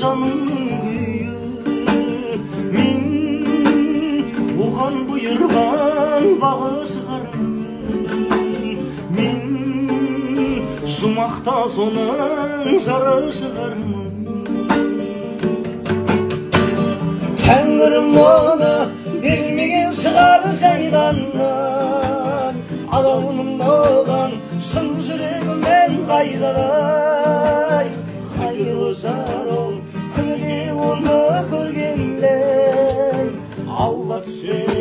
жанымның күйі. Мен оған бұйырған бағы шығармын. Мен жұмақта соның жары шығармын. Тәңірім оны бермеген шығар жайғаннан. Адауының оған шын жүрегімен қайдадай. Қайырлы жар ол күніге оны көргенде алла түссе